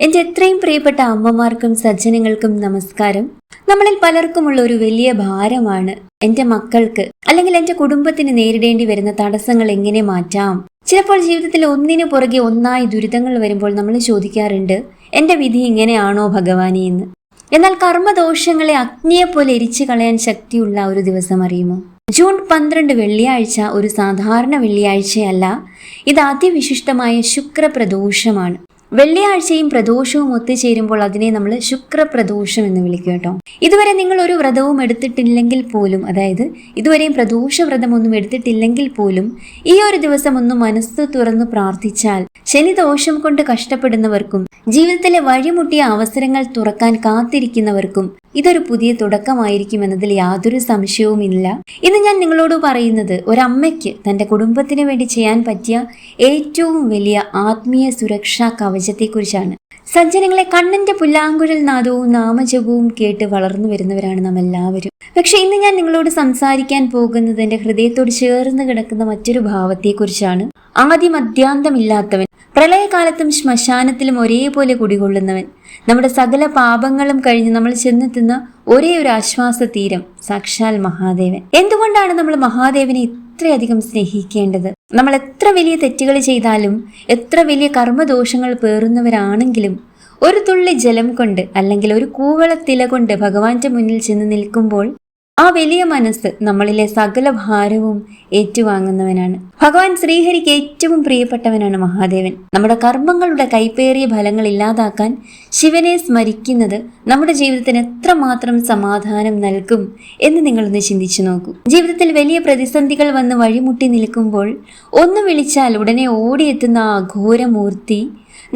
എൻ്റെ എത്രയും പ്രിയപ്പെട്ട അമ്മമാർക്കും സജ്ജനങ്ങൾക്കും നമസ്കാരം. നമ്മളിൽ പലർക്കുമുള്ള ഒരു വലിയ ഭാരമാണ് എൻ്റെ മക്കൾക്ക് അല്ലെങ്കിൽ എൻ്റെ കുടുംബത്തിന് നേരിടേണ്ടി വരുന്ന തടസ്സങ്ങൾ എങ്ങനെ മാറ്റാം. ചിലപ്പോൾ ജീവിതത്തിൽ ഒന്നിനു പുറകെ ഒന്നായി ദുരിതങ്ങൾ വരുമ്പോൾ നമ്മൾ ചോദിക്കാറുണ്ട്, എൻ്റെ വിധി ഇങ്ങനെയാണോ ഭഗവാനെ എന്ന്. എന്നാൽ കർമ്മദോഷങ്ങളെ അഗ്നിയെപ്പോലെ എരിച്ചു കളയാൻ ശക്തിയുള്ള ഒരു ദിവസം അറിയുമോ? ജൂൺ 12 വെള്ളിയാഴ്ച ഒരു സാധാരണ വെള്ളിയാഴ്ചയല്ല, ഇത് അതിവിശിഷ്ടമായ ശുക്രപ്രദോഷമാണ്. വെള്ളിയാഴ്ചയും പ്രദോഷവും ഒത്തുചേരുമ്പോൾ അതിനെ നമ്മൾ ശുക്രപ്രദോഷം എന്ന് വിളിക്കും കേട്ടോ. ഇതുവരെ നിങ്ങൾ ഒരു വ്രതവും എടുത്തിട്ടില്ലെങ്കിൽ പോലും, അതായത് ഇതുവരെയും പ്രദോഷ വ്രതം ഒന്നും എടുത്തിട്ടില്ലെങ്കിൽ പോലും ഈ ഒരു ദിവസം ഒന്ന് മനസ്സ് തുറന്ന് പ്രാർത്ഥിച്ചാൽ ശനിദോഷം കൊണ്ട് കഷ്ടപ്പെടുന്നവർക്കും ജീവിതത്തിലെ വഴിമുട്ടിയ അവസരങ്ങൾ തുറക്കാൻ കാത്തിരിക്കുന്നവർക്കും ഇതൊരു പുതിയ തുടക്കമായിരിക്കും എന്നതിൽ യാതൊരു സംശയവുമില്ല. ഇന്ന് ഞാൻ നിങ്ങളോട് പറയുന്നത് ഒരമ്മയ്ക്ക് തൻ്റെ കുടുംബത്തിന് വേണ്ടി ചെയ്യാൻ പറ്റിയ ഏറ്റവും വലിയ ആത്മീയ സുരക്ഷാ കവചത്തെക്കുറിച്ചാണ്. സജ്ജനങ്ങളെ, കണ്ണന്റെ പുല്ലാങ്കുഴൽ നാദവും നാമജപവും കേട്ട് വളർന്നു വരുന്നവരാണ് നാം എല്ലാവരും. പക്ഷെ ഇന്ന് ഞാൻ നിങ്ങളോട് സംസാരിക്കാൻ പോകുന്നത് എൻ്റെ ഹൃദയത്തോട് ചേർന്ന് കിടക്കുന്ന മറ്റൊരു ഭാവത്തെക്കുറിച്ചാണ്. ആദിമധ്യാന്തമില്ലാത്തവൻ, പ്രളയകാലത്തും ശ്മശാനത്തിലും ഒരേപോലെ കുടികൊള്ളുന്നവൻ, നമ്മുടെ സകല പാപങ്ങളും കഴിഞ്ഞ് നമ്മൾ ചെന്നെത്തുന്ന ഒരേ ഒരു ആശ്വാസ തീരം സാക്ഷാൽ മഹാദേവൻ. എന്തുകൊണ്ടാണ് നമ്മൾ മഹാദേവനെ ഇത്രയധികം സ്നേഹിക്കേണ്ടത്? നമ്മൾ എത്ര വലിയ തെറ്റുകൾ ചെയ്താലും, എത്ര വലിയ കർമ്മദോഷങ്ങൾ പേറുന്നവരാണെങ്കിലും ഒരു തുള്ളി ജലം കൊണ്ട് അല്ലെങ്കിൽ ഒരു കൂവളത്തില കൊണ്ട് ഭഗവാന്റെ മുന്നിൽ ചെന്ന് നിൽക്കുമ്പോൾ ആ വലിയ മനസ്സ് നമ്മളിലെ സകല ഭാരവും ഏറ്റുവാങ്ങുന്നവനാണ്. ഭഗവാൻ ശ്രീഹരിക്ക് ഏറ്റവും പ്രിയപ്പെട്ടവനാണ് മഹാദേവൻ. നമ്മുടെ കർമ്മങ്ങളുടെ കൈപ്പേറിയ ഫലങ്ങൾ ഇല്ലാതാക്കാൻ ശിവനെ സ്മരിക്കുന്നത് നമ്മുടെ ജീവിതത്തിന് എത്രമാത്രം സമാധാനം നൽകും എന്ന് നിങ്ങളൊന്ന് ചിന്തിച്ചു നോക്കൂ. ജീവിതത്തിൽ വലിയ പ്രതിസന്ധികൾ വന്ന് വഴിമുട്ടി നിൽക്കുമ്പോൾ ഒന്ന് വിളിച്ചാൽ ഉടനെ ഓടിയെത്തുന്ന ആ ഘോരമൂർത്തി,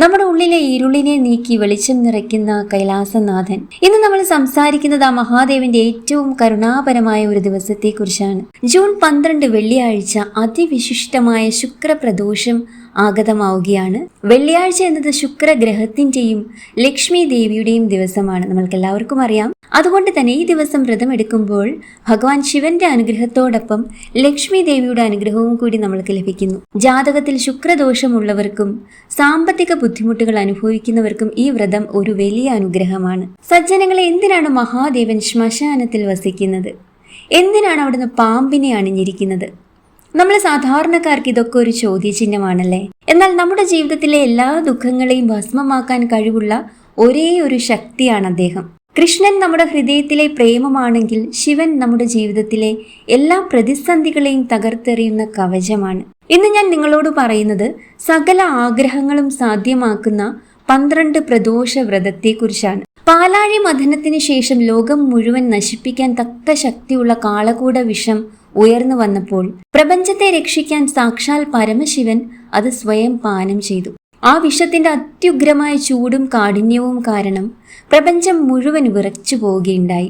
നമ്മുടെ ഉള്ളിലെ ഇരുളിനെ നീക്കി വെളിച്ചം നിറയ്ക്കുന്ന കൈലാസനാഥൻ. ഇന്ന് നമ്മൾ സംസാരിക്കുന്നത് ആ മഹാദേവന്റെ ഏറ്റവും കരുണാപരമായ ഒരു ദിവസത്തെക്കുറിച്ചാണ്. ജൂൺ 12 വെള്ളിയാഴ്ച അതിവിശിഷ്ടമായ ശുക്രപ്രദോഷം ആഗതമാവുകയാണ്. വെള്ളിയാഴ്ച എന്നത് ശുക്രഗ്രഹത്തിന്റെയും ലക്ഷ്മി ദേവിയുടെയും ദിവസമാണ്, നമ്മൾക്ക് എല്ലാവർക്കും അറിയാം. അതുകൊണ്ട് തന്നെ ഈ ദിവസം വ്രതമെടുക്കുമ്പോൾ ഭഗവാൻ ശിവന്റെ അനുഗ്രഹത്തോടൊപ്പം ലക്ഷ്മി ദേവിയുടെ അനുഗ്രഹവും കൂടി നമ്മൾക്ക് ലഭിക്കുന്നു. ജാതകത്തിൽ ശുക്രദോഷമുള്ളവർക്കും സാമ്പത്തിക ബുദ്ധിമുട്ടുകൾ അനുഭവിക്കുന്നവർക്കും ഈ വ്രതം ഒരു വലിയ അനുഗ്രഹമാണ്. സജ്ജനങ്ങളെ, എന്തിനാണ് മഹാദേവൻ ശ്മശാനത്തിൽ വസിക്കുന്നത്? എന്തിനാണ് അവിടുന്ന് പാമ്പിനെ അണിഞ്ഞിരിക്കുന്നത്? നമ്മൾ സാധാരണക്കാർക്ക് ഇതൊക്കെ ഒരു ചോദ്യചിഹ്നമാണല്ലേ. എന്നാൽ നമ്മുടെ ജീവിതത്തിലെ എല്ലാ ദുഃഖങ്ങളെയും ഭസ്മമാക്കാൻ കഴിവുള്ള ഒരേ ഒരു ശക്തിയാണ് അദ്ദേഹം. കൃഷ്ണൻ നമ്മുടെ ഹൃദയത്തിലെ പ്രേമമാണെങ്കിൽ ശിവൻ നമ്മുടെ ജീവിതത്തിലെ എല്ലാ പ്രതിസന്ധികളെയും തകർത്തെറിയുന്ന കവചമാണ്. ഇന്ന് ഞാൻ നിങ്ങളോട് പറയുന്നത് സകല ആഗ്രഹങ്ങളും സാധ്യമാക്കുന്ന 12 പ്രദോഷ വ്രതത്തെക്കുറിച്ചാണ്. പാലാഴി മഥനത്തിന് ശേഷം ലോകം മുഴുവൻ നശിപ്പിക്കാൻ തക്ക ശക്തിയുള്ള കാളകൂട വിഷം ഉയർന്നു വന്നപ്പോൾ പ്രപഞ്ചത്തെ രക്ഷിക്കാൻ സാക്ഷാൽ പരമശിവൻ അത് സ്വയം പാനം ചെയ്തു. ആ വിഷത്തിന്റെ അത്യുഗ്രമായ ചൂടും കാഠിന്യവും കാരണം പ്രപഞ്ചം മുഴുവൻ വിറച്ചു പോവുകയുണ്ടായി.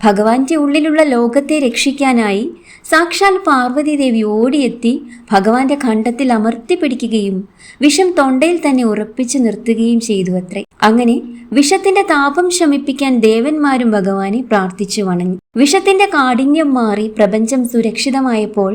ഭഗവാന്റെ ഉള്ളിലുള്ള ലോകത്തെ രക്ഷിക്കാനായി സാക്ഷാൽ പാർവതി ദേവി ഓടിയെത്തി ഭഗവാന്റെ ഖണ്ഡത്തിൽ അമർത്തി പിടിക്കുകയും വിഷം തൊണ്ടയിൽ തന്നെ ഉറപ്പിച്ചു നിർത്തുകയും ചെയ്തു അത്രേ. അങ്ങനെ വിഷത്തിന്റെ താപം ശമിപ്പിക്കാൻ ദേവന്മാരും ഭഗവാനെ പ്രാർത്ഥിച്ചു വണങ്ങി. വിഷത്തിന്റെ കാഠിന്യം മാറി പ്രപഞ്ചം സുരക്ഷിതമായപ്പോൾ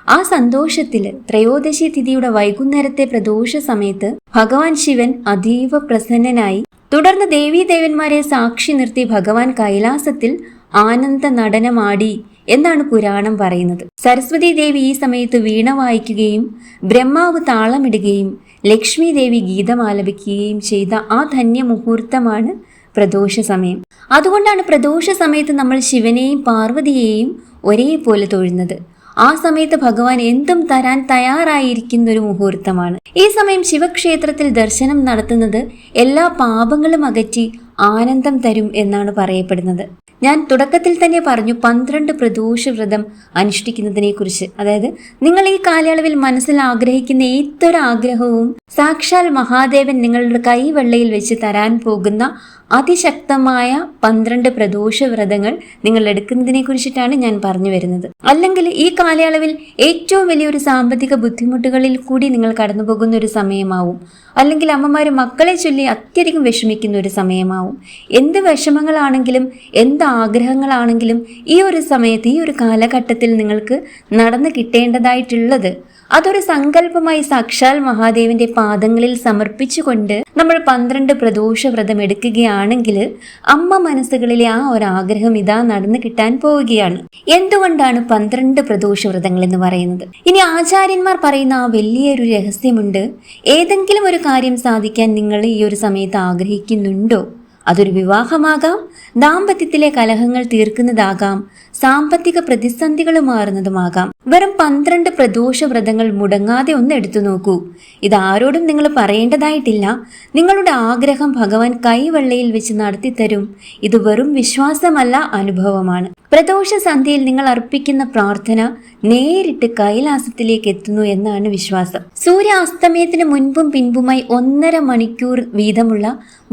ആ സന്തോഷത്തിൽ ത്രയോദശി തിഥിയുടെ വൈകുന്നേരത്തെ പ്രദോഷ സമയത്ത് ഭഗവാൻ ശിവൻ അതീവ പ്രസന്നനായി. തുടർന്ന് ദേവീദേവന്മാരെ സാക്ഷി നിർത്തി ഭഗവാൻ കൈലാസത്തിൽ ആനന്ദ നടനമാടി എന്നാണ് പുരാണം പറയുന്നത്. സരസ്വതി ദേവി ഈ സമയത്ത് വീണ വായിക്കുകയും ബ്രഹ്മാവ് താളമിടുകയും ലക്ഷ്മി ദേവി ഗീതം ആലപിക്കുകയും ചെയ്ത ആ ധന്യ മുഹൂർത്തമാണ് പ്രദോഷ സമയം. അതുകൊണ്ടാണ് പ്രദോഷ സമയത്ത് നമ്മൾ ശിവനെയും പാർവതിയെയും ഒരേപോലെ തൊഴുന്നത്. ആ സമയത്ത് ഭഗവാൻ എന്തും തരാൻ തയ്യാറായിരിക്കുന്ന ഒരു മുഹൂർത്തമാണ്. ഈ സമയം ശിവക്ഷേത്രത്തിൽ ദർശനം നടത്തുന്നത് എല്ലാ പാപങ്ങളും അകറ്റി ആനന്ദം തരും എന്നാണ് പറയപ്പെടുന്നത്. ഞാൻ തുടക്കത്തിൽ തന്നെ പറഞ്ഞു 12 പ്രദോഷ വ്രതം അനുഷ്ഠിക്കുന്നതിനെ കുറിച്ച്. അതായത് നിങ്ങൾ ഈ കാലയളവിൽ മനസ്സിൽ ആഗ്രഹിക്കുന്ന ഏതൊരു ആഗ്രഹവും സാക്ഷാൽ മഹാദേവൻ നിങ്ങളുടെ കൈവെള്ളയിൽ വെച്ച് തരാൻ പോകുന്ന അതിശക്തമായ 12 പ്രദോഷ വ്രതങ്ങൾ നിങ്ങൾ എടുക്കുന്നതിനെ കുറിച്ചിട്ടാണ് ഞാൻ പറഞ്ഞു വരുന്നത്. അല്ലെങ്കിൽ ഈ കാലയളവിൽ ഏറ്റവും വലിയൊരു സാമ്പത്തിക ബുദ്ധിമുട്ടുകളിൽ കൂടി നിങ്ങൾ കടന്നു പോകുന്ന ഒരു സമയമാവും. അല്ലെങ്കിൽ അമ്മമാര് മക്കളെ ചൊല്ലി അത്യധികം വിഷമിക്കുന്ന ഒരു സമയമാവും. എന്ത് വിഷമങ്ങളാണെങ്കിലും എന്ത് ആഗ്രഹങ്ങളാണെങ്കിലും ഈ ഒരു സമയത്ത് ഈ ഒരു കാലഘട്ടത്തിൽ നിങ്ങൾക്ക് നടന്നു കിട്ടേണ്ടതായിട്ടുള്ളത് അതൊരു സങ്കല്പമായി സാക്ഷാൽ മഹാദേവന്റെ പാദങ്ങളിൽ സമർപ്പിച്ചുകൊണ്ട് നമ്മൾ 12 പ്രദോഷ വ്രതം എടുക്കുകയാണെങ്കിൽ അമ്മ മനസ്സുകളിലെ ആ ഒരു ആഗ്രഹം ഇതാ നടന്നു കിട്ടാൻ പോവുകയാണ്. എന്തുകൊണ്ടാണ് 12 പ്രദോഷ വ്രതങ്ങൾ എന്ന് പറയുന്നത്? ഇനി ആചാര്യന്മാർ പറയുന്ന ആ വലിയൊരു രഹസ്യമുണ്ട്. ഏതെങ്കിലും ഒരു കാര്യം സാധിക്കാൻ നിങ്ങൾ ഈ ഒരു സമയത്ത് ആഗ്രഹിക്കുന്നുണ്ടോ? അതൊരു വിവാഹമാകാം, ദാമ്പത്യത്തിലെ കലഹങ്ങൾ തീർക്കുന്നതാകാം, സാമ്പത്തിക പ്രതിസന്ധികൾ മാറുന്നതുമാകാം. വെറും 12 പ്രദോഷ വ്രതങ്ങൾ മുടങ്ങാതെ ഒന്ന് എടുത്തു നോക്കൂ. ഇതാരോടും നിങ്ങൾ പറയേണ്ടതായിട്ടില്ല. നിങ്ങളുടെ ആഗ്രഹം ഭഗവാൻ കൈവെള്ളയിൽ വെച്ച് നടത്തിത്തരും. ഇത് വെറും വിശ്വാസമല്ല, അനുഭവമാണ്. പ്രദോഷ സന്ധ്യയിൽ നിങ്ങൾ അർപ്പിക്കുന്ന പ്രാർത്ഥന നേരിട്ട് കൈലാസത്തിലേക്ക് എത്തുന്നു എന്നാണ് വിശ്വാസം. സൂര്യാസ്തമയത്തിന് മുൻപും പിൻപുമായി 1.5 മണിക്കൂർ വീതമുള്ള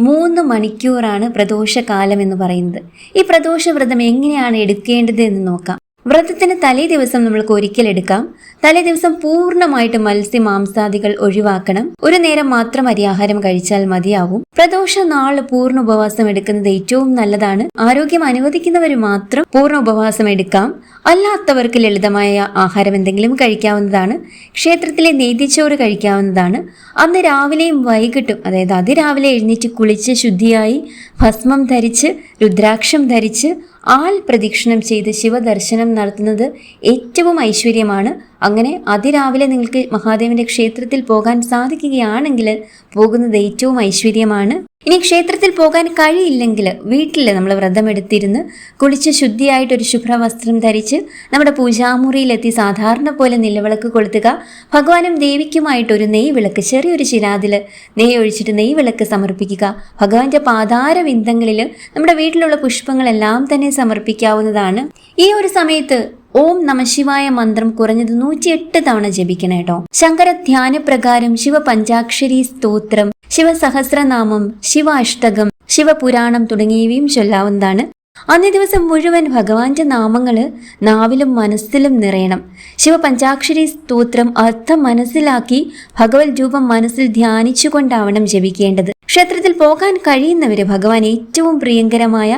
3 മണിക്കൂറാണ് പ്രദോഷകാലം എന്ന് പറയുന്നത്. ഈ പ്രദോഷ വ്രതം എങ്ങനെയാണ് എടുക്കേണ്ടത് എന്ന് നോക്കാം. വ്രതത്തിന് തലേ ദിവസം നമ്മൾക്ക് ഒരിക്കൽ എടുക്കാം. തലേ ദിവസം പൂർണ്ണമായിട്ട് മാംസാദികൾ ഒഴിവാക്കണം. ഒരു നേരം മാത്രം അരിയാഹാരം കഴിച്ചാൽ മതിയാവും. പ്രദോഷ നാള് പൂർണ്ണ ഉപവാസം എടുക്കുന്നത് ഏറ്റവും നല്ലതാണ്. ആരോഗ്യം അനുവദിക്കുന്നവർ മാത്രം പൂർണ്ണ ഉപവാസം എടുക്കാം. അല്ലാത്തവർക്ക് ലളിതമായ ആഹാരം എന്തെങ്കിലും കഴിക്കാവുന്നതാണ്. ക്ഷേത്രത്തിലെ നെയ്തിച്ചോറ് കഴിക്കാവുന്നതാണ്. അന്ന് രാവിലെയും വൈകിട്ടും, അതായത് അതിരാവിലെ എഴുന്നേറ്റ് കുളിച്ച് ശുദ്ധിയായി ഭസ്മം ധരിച്ച് രുദ്രാക്ഷം ധരിച്ച് ആൽ പ്രദക്ഷിണം ചെയ്ത് ശിവദർശനം നടത്തുന്നത് ഏറ്റവും ഐശ്വര്യമാണ്. അങ്ങനെ അതിരാവിലെ നിങ്ങൾക്ക് മഹാദേവന്റെ ക്ഷേത്രത്തിൽ പോകാൻ സാധിക്കുകയാണെങ്കിൽ പോകുന്നത് ഏറ്റവും ഐശ്വര്യമാണ്. ഇനി ക്ഷേത്രത്തിൽ പോകാൻ കഴിയില്ലെങ്കിൽ വീട്ടിൽ നമ്മൾ വ്രതമെടുത്തിരുന്ന് കുളിച്ച് ശുദ്ധിയായിട്ടൊരു ശുഭ്രവസ്ത്രം ധരിച്ച് നമ്മുടെ പൂജാമുറിയിലെത്തി സാധാരണ പോലെ നിലവിളക്ക് കൊളുത്തുക. ഭഗവാനും ദേവിക്കുമായിട്ടൊരു നെയ് വിളക്ക്, ചെറിയൊരു ചിരാതിൽ നെയ്യ് ഒഴിച്ചിട്ട് നെയ് വിളക്ക് സമർപ്പിക്കുക. ഭഗവാന്റെ പാതാര വിന്ദങ്ങളിൽ നമ്മുടെ വീട്ടിലുള്ള പുഷ്പങ്ങളെല്ലാം തന്നെ സമർപ്പിക്കാവുന്നതാണ്. ഈ ഒരു സമയത്ത് ഓം നമശിവായ മന്ത്രം കുറഞ്ഞത് 108 തവണ ജപിക്കണം കേട്ടോ. ശങ്കര ധ്യാനപ്രകാരം ശിവ പഞ്ചാക്ഷരി സ്തോത്രം, ശിവസഹസ്രനാമം, ശിവ അഷ്ടകം, ശിവപുരാണം തുടങ്ങിയവയും ചൊല്ലാവുന്നതാണ്. അന്നേ ദിവസം മുഴുവൻ ഭഗവാന്റെ നാമങ്ങള് നാവിലും മനസ്സിലും നിറയണം. ശിവ പഞ്ചാക്ഷരി സ്തോത്രം അർത്ഥം മനസ്സിലാക്കി ഭഗവത് രൂപം മനസ്സിൽ ധ്യാനിച്ചുകൊണ്ടാവണം ജപിക്കേണ്ടത്. ക്ഷേത്രത്തിൽ പോകാൻ കഴിയുന്നവര് ഭഗവാൻ ഏറ്റവും പ്രിയങ്കരമായ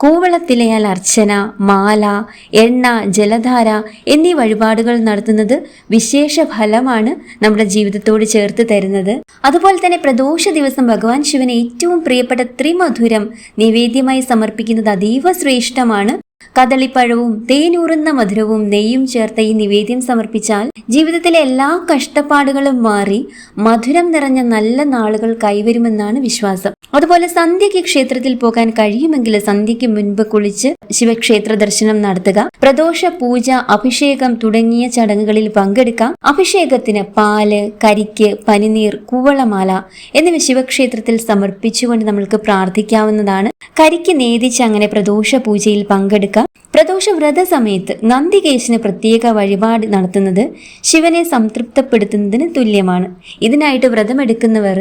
കൂവളത്തിലയാൽ അർച്ചന, മാല, എണ്ണ, ജലധാര എന്നീ വഴിപാടുകൾ നടത്തുന്നത് വിശേഷ ഫലമാണ് നമ്മുടെ ജീവിതത്തോട് ചേർത്ത് തരുന്നത്. അതുപോലെ തന്നെ പ്രദോഷ ദിവസം ഭഗവാൻ ശിവന് ഏറ്റവും പ്രിയപ്പെട്ട ത്രിമധുരം നിവേദ്യമായി സമർപ്പിക്കുന്നത് അതീവ ശ്രേഷ്ഠമാണ്. കദളിപ്പഴവും തേനൂറുന്ന മധുരവും നെയ്യും ചേർത്ത ഈ നിവേദ്യം സമർപ്പിച്ചാൽ ജീവിതത്തിലെ എല്ലാ കഷ്ടപ്പാടുകളും മാറി മധുരം നിറഞ്ഞ നല്ല നാളുകൾ കൈവരുമെന്നാണ് വിശ്വാസം. അതുപോലെ സന്ധ്യയ്ക്ക് ക്ഷേത്രത്തിൽ പോകാൻ കഴിയുമെങ്കിൽ സന്ധ്യയ്ക്ക് മുൻപ് കുളിച്ച് ശിവക്ഷേത്ര ദർശനം നടത്തുക. പ്രദോഷ പൂജ, അഭിഷേകം തുടങ്ങിയ ചടങ്ങുകളിൽ പങ്കെടുക്കാം. അഭിഷേകത്തിന് പാല്, കരിക്ക്, പനിനീർ, കൂവളമാല എന്നിവ ശിവക്ഷേത്രത്തിൽ സമർപ്പിച്ചുകൊണ്ട് നമ്മൾക്ക് പ്രാർത്ഥിക്കാവുന്നതാണ്. കരിക്ക് നേദിച്ച് അങ്ങനെ പ്രദോഷ പൂജയിൽ പങ്കെടുക്കാം. പ്രദോഷ വ്രത സമയത്ത് നന്ദികേശന് പ്രത്യേക വഴിപാട് നടത്തുന്നത് ശിവനെ സംതൃപ്തപ്പെടുത്തുന്നതിന് തുല്യമാണ്. ഇതിനായിട്ട് വ്രതമെടുക്കുന്നവർ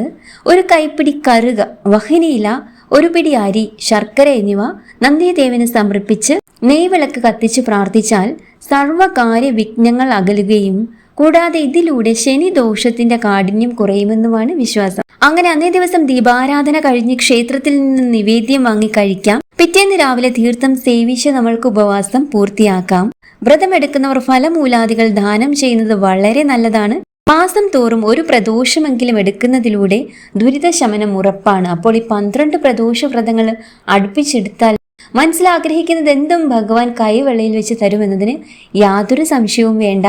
ഒരു കൈപ്പിടി കറുക, വഹിനിയില, ഒരു പിടി അരി, ശർക്കര എന്നിവ നന്ദിദേവന് സമർപ്പിച്ച് നെയ്വിളക്ക് കത്തിച്ച് പ്രാർത്ഥിച്ചാൽ സർവകാര്യ വിഘ്നങ്ങൾ അകലുകയും കൂടാതെ ഇതിലൂടെ ശനി ദോഷത്തിന്റെ കാഠിന്യം കുറയുമെന്നുമാണ് വിശ്വാസം. അങ്ങനെ അന്നേ ദിവസം ദീപാരാധന കഴിഞ്ഞ് ക്ഷേത്രത്തിൽ നിന്ന് നിവേദ്യം വാങ്ങി കഴിക്കാം. പിറ്റേന്ന് രാവിലെ തീർത്ഥം സേവിച്ച് നമ്മൾക്ക് ഉപവാസം പൂർത്തിയാക്കാം. വ്രതമെടുക്കുന്നവർ ഫലമൂലാദികൾ ദാനം ചെയ്യുന്നത് വളരെ നല്ലതാണ്. മാസം തോറും ഒരു പ്രദോഷമെങ്കിലും എടുക്കുന്നതിലൂടെ ദുരിതശമനം ഉറപ്പാണ്. അപ്പോൾ ഈ 12 പ്രദോഷ വ്രതങ്ങൾ അടുപ്പിച്ചെടുത്താൽ മനസ്സിലാഗ്രഹിക്കുന്നത് എന്തും ഭഗവാൻ കൈവെള്ളയിൽ വെച്ച് തരുമെന്നതിന് യാതൊരു സംശയവും വേണ്ട.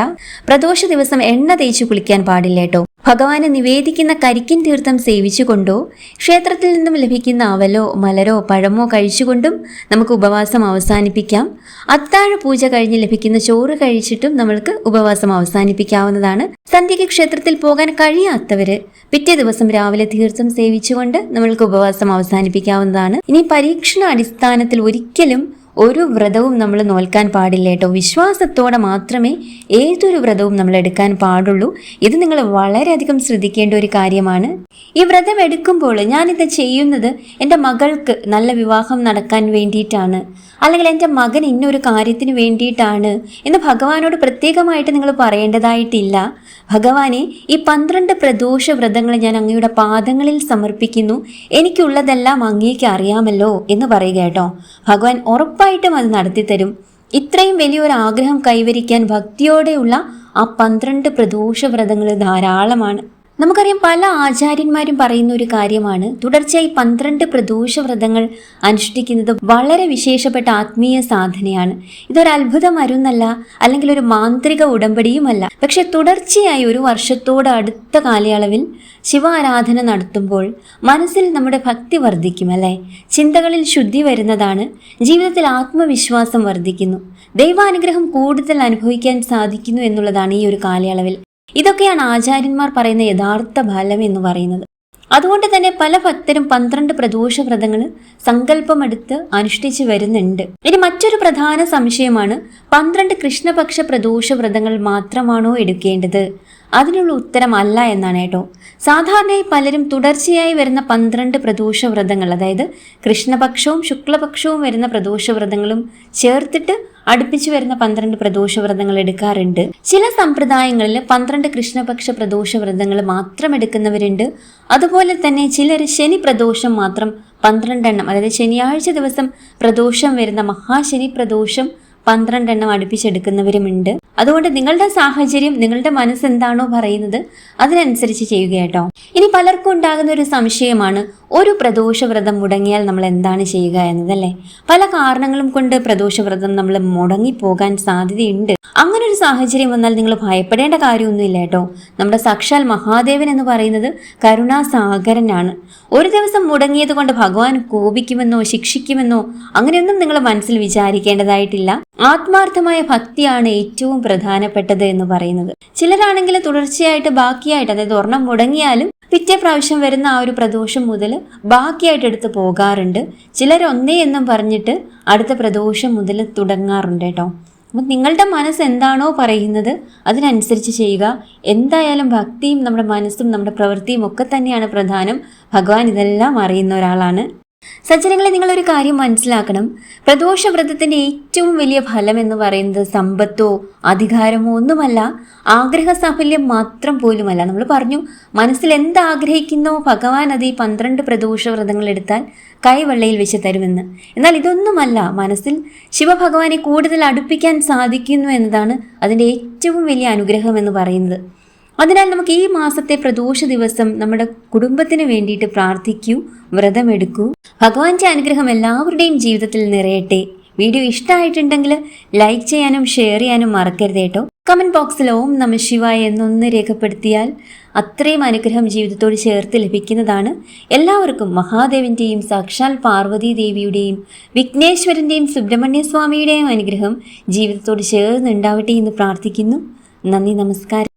പ്രദോഷ ദിവസം എണ്ണ തേച്ചു കുളിക്കാൻ പാടില്ല കേട്ടോ. ഭഗവാന് നിവേദിക്കുന്ന കരിക്കിൻ തീർത്ഥം സേവിച്ചുകൊണ്ടോ ക്ഷേത്രത്തിൽ നിന്നും ലഭിക്കുന്ന അവലോ മലരോ പഴമോ കഴിച്ചുകൊണ്ടും നമുക്ക് ഉപവാസം അവസാനിപ്പിക്കാം. അത്താഴ പൂജ കഴിഞ്ഞ് ലഭിക്കുന്ന ചോറ് കഴിച്ചിട്ടും നമ്മൾക്ക് ഉപവാസം അവസാനിപ്പിക്കാവുന്നതാണ്. സന്ധ്യയ്ക്ക് ക്ഷേത്രത്തിൽ പോകാൻ കഴിയാത്തവര് പിറ്റേ ദിവസം രാവിലെ തീർത്ഥം സേവിച്ചുകൊണ്ട് നമ്മൾക്ക് ഉപവാസം അവസാനിപ്പിക്കാവുന്നതാണ്. ഇനി പരീക്ഷണ അടിസ്ഥാനത്തിൽ ഒരിക്കലും ഒരു വ്രതവും നമ്മൾ നോൽക്കാൻ പാടില്ല കേട്ടോ. വിശ്വാസത്തോടെ മാത്രമേ ഏതൊരു വ്രതവും നമ്മൾ എടുക്കാൻ പാടുള്ളൂ. ഇത് നിങ്ങൾ വളരെയധികം ശ്രദ്ധിക്കേണ്ട ഒരു കാര്യമാണ്. ഈ വ്രതം എടുക്കുമ്പോൾ ഞാനിത് ചെയ്യുന്നത് എൻ്റെ മകൾക്ക് നല്ല വിവാഹം നടക്കാൻ വേണ്ടിയിട്ടാണ്, അല്ലെങ്കിൽ എൻ്റെ മകൻ ഇന്നൊരു കാര്യത്തിന് വേണ്ടിയിട്ടാണ് എന്ന് ഭഗവാനോട് പ്രത്യേകമായിട്ട് നിങ്ങൾ പറയേണ്ടതായിട്ടില്ല. ഭഗവാനെ, ഈ 12 പ്രദോഷ വ്രതങ്ങൾ ഞാൻ അങ്ങയുടെ പാദങ്ങളിൽ സമർപ്പിക്കുന്നു, എനിക്കുള്ളതെല്ലാം അങ്ങേക്ക് അറിയാമല്ലോ എന്ന് പറയുക കേട്ടോ. ഭഗവാൻ ഉറപ്പായി ഉറപ്പായിട്ടും അത് നടത്തിത്തരും. ഇത്രയും വലിയൊരു ആഗ്രഹം കൈവരിക്കാൻ ഭക്തിയോടെയുള്ള ആ 12 പ്രദോഷ വ്രതങ്ങൾ ധാരാളമാണ്. നമുക്കറിയാം, പല ആചാര്യന്മാരും പറയുന്ന ഒരു കാര്യമാണ്, തുടർച്ചയായി 12 പ്രദോഷ വ്രതങ്ങൾ അനുഷ്ഠിക്കുന്നത് വളരെ വിശേഷപ്പെട്ട ആത്മീയ സാധനയാണ്. ഇതൊരു അത്ഭുത മരുന്നല്ല, അല്ലെങ്കിൽ ഒരു മാന്ത്രിക ഉടമ്പടിയുമല്ല. പക്ഷെ തുടർച്ചയായി ഒരു വർഷത്തോട് അടുത്ത കാലയളവിൽ ശിവാരാധന നടത്തുമ്പോൾ മനസ്സിൽ നമ്മുടെ ഭക്തി വർദ്ധിക്കും, അല്ലേ? ചിന്തകളിൽ ശുദ്ധി വരുന്നതാണ്, ജീവിതത്തിൽ ആത്മവിശ്വാസം വർദ്ധിക്കുന്നു, ദൈവാനുഗ്രഹം കൂടുതൽ അനുഭവിക്കാൻ സാധിക്കുന്നു എന്നുള്ളതാണ് ഈ ഒരു കാലയളവിൽ. ഇതൊക്കെയാണ് ആചാര്യന്മാർ പറയുന്ന യഥാർത്ഥ ഫലം എന്ന് പറയുന്നത്. അതുകൊണ്ട് തന്നെ പല ഭക്തരും 12 പ്രദോഷ വ്രതങ്ങൾ സങ്കല്പമെടുത്ത് അനുഷ്ഠിച്ചു വരുന്നുണ്ട്. ഇനി മറ്റൊരു പ്രധാന സംശയമാണ്, 12 കൃഷ്ണപക്ഷ പ്രദോഷ വ്രതങ്ങൾ മാത്രമാണോ എടുക്കേണ്ടത്? അതിനുള്ള ഉത്തരം അല്ല എന്നാണ് കേട്ടോ. സാധാരണയായി പലരും തുടർച്ചയായി വരുന്ന 12 പ്രദോഷ വ്രതങ്ങൾ, അതായത് കൃഷ്ണപക്ഷവും ശുക്ലപക്ഷവും വരുന്ന പ്രദോഷ വ്രതങ്ങളും ചേർത്തിട്ട് അടുപ്പിച്ചു വരുന്ന 12 പ്രദോഷ വ്രതങ്ങൾ എടുക്കാറുണ്ട്. ചില സമ്പ്രദായങ്ങളിൽ 12 കൃഷ്ണപക്ഷ പ്രദോഷ വ്രതങ്ങൾ മാത്രം എടുക്കുന്നവരുണ്ട്. അതുപോലെ തന്നെ ചിലർ ശനി പ്രദോഷം മാത്രം 12 എണ്ണം, അതായത് ശനിയാഴ്ച ദിവസം പ്രദോഷം വരുന്ന മഹാശനി പ്രദോഷം 12 എണ്ണം അടുപ്പിച്ചെടുക്കുന്നവരുമുണ്ട്. അതുകൊണ്ട് നിങ്ങളുടെ സാഹചര്യം, നിങ്ങളുടെ മനസ്സ് എന്താണോ പറയുന്നത് അതിനനുസരിച്ച് ചെയ്യുക കേട്ടോ. ഇനി പലർക്കും ഉണ്ടാകുന്ന ഒരു സംശയമാണ്, ഒരു പ്രദോഷവ്രതം മുടങ്ങിയാൽ നമ്മൾ എന്താണ് ചെയ്യുക എന്നതല്ലേ. പല കാരണങ്ങളും കൊണ്ട് പ്രദോഷവ്രതം നമ്മൾ മുടങ്ങിപ്പോകാൻ സാധ്യതയുണ്ട്. അങ്ങനെ ഒരു സാഹചര്യം വന്നാൽ നിങ്ങൾ ഭയപ്പെടേണ്ട കാര്യമൊന്നുമില്ല കേട്ടോ. നമ്മുടെ സാക്ഷാൽ മഹാദേവൻ എന്ന് പറയുന്നത് കരുണാസാഗരനാണ്. ഒരു ദിവസം മുടങ്ങിയത് കൊണ്ട് ഭഗവാൻ കോപിക്കുമെന്നോ ശിക്ഷിക്കുമെന്നോ അങ്ങനെയൊന്നും നിങ്ങൾ മനസ്സിൽ വിചാരിക്കേണ്ടതായിട്ടില്ല. ആത്മാർത്ഥമായ ഭക്തിയാണ് ഏറ്റവും പ്രധാനപ്പെട്ടത് എന്ന് പറയുന്നത്. ചിലരാണെങ്കിൽ തുടർച്ചയായിട്ട് ബാക്കിയായിട്ട്, അതായത് ഒരെണ്ണം മുടങ്ങിയാലും പിറ്റേ പ്രാവശ്യം വരുന്ന ആ ഒരു പ്രദോഷം മുതൽ ബാക്കിയായിട്ട് എടുത്ത് പോകാറുണ്ട്. ചിലർ ഒന്നേ എന്നും പറഞ്ഞിട്ട് അടുത്ത പ്രദോഷം മുതൽ തുടങ്ങാറുണ്ട് കേട്ടോ. അപ്പം നിങ്ങളുടെ മനസ്സ് എന്താണോ പറയുന്നത് അതിനനുസരിച്ച് ചെയ്യുക. എന്തായാലും ഭക്തിയും നമ്മുടെ മനസ്സും നമ്മുടെ പ്രവൃത്തിയും ഒക്കെ തന്നെയാണ് പ്രധാനം. ഭഗവാൻ ഇതെല്ലാം അറിയുന്ന ഒരാളാണ്. സജ്ജനങ്ങളെ, നിങ്ങളൊരു കാര്യം മനസ്സിലാക്കണം. പ്രദോഷവ്രതത്തിന്റെ ഏറ്റവും വലിയ ഫലം എന്ന് പറയുന്നത് സമ്പത്തോ അധികാരമോ ഒന്നുമല്ല, ആഗ്രഹ സാഫല്യം മാത്രം പോലുമല്ല. നമ്മൾ പറഞ്ഞു, മനസ്സിൽ എന്താഗ്രഹിക്കുന്നോ ഭഗവാൻ അത് ഈ 12 പ്രദോഷവ്രതങ്ങൾ എടുത്താൽ കൈവെള്ളയിൽ വെച്ച് തരുമെന്ന്. എന്നാൽ ഇതൊന്നുമല്ല, മനസ്സിൽ ശിവഭഗവാനെ കൂടുതൽ അടുപ്പിക്കാൻ സാധിക്കുന്നു എന്നതാണ് അതിൻ്റെ ഏറ്റവും വലിയ അനുഗ്രഹം എന്ന് പറയുന്നത്. അതിനാൽ നമുക്ക് ഈ മാസത്തെ പ്രദോഷ ദിവസം നമ്മുടെ കുടുംബത്തിന് വേണ്ടിയിട്ട് പ്രാർത്ഥിക്കൂ, വ്രതമെടുക്കൂ. ഭഗവാന്റെ അനുഗ്രഹം എല്ലാവരുടെയും ജീവിതത്തിൽ നിറയട്ടെ. വീഡിയോ ഇഷ്ടമായിട്ടുണ്ടെങ്കിൽ ലൈക്ക് ചെയ്യാനും ഷെയർ ചെയ്യാനും മറക്കരുത് കേട്ടോ. കമന്റ് ബോക്സിൽ ഓം നമഃ ശിവായ എന്നൊന്ന് രേഖപ്പെടുത്തിയാൽ അത്രയും അനുഗ്രഹം ജീവിതത്തോട് ചേർത്ത് ലഭിക്കുന്നതാണ്. എല്ലാവർക്കും മഹാദേവന്റെയും സാക്ഷാൽ പാർവതി ദേവിയുടെയും വിഘ്നേശ്വരന്റെയും സുബ്രഹ്മണ്യ സ്വാമിയുടെയും അനുഗ്രഹം ജീവിതത്തോട് ചേർന്നുണ്ടാവട്ടെ എന്ന് പ്രാർത്ഥിക്കുന്നു. നന്ദി, നമസ്കാരം.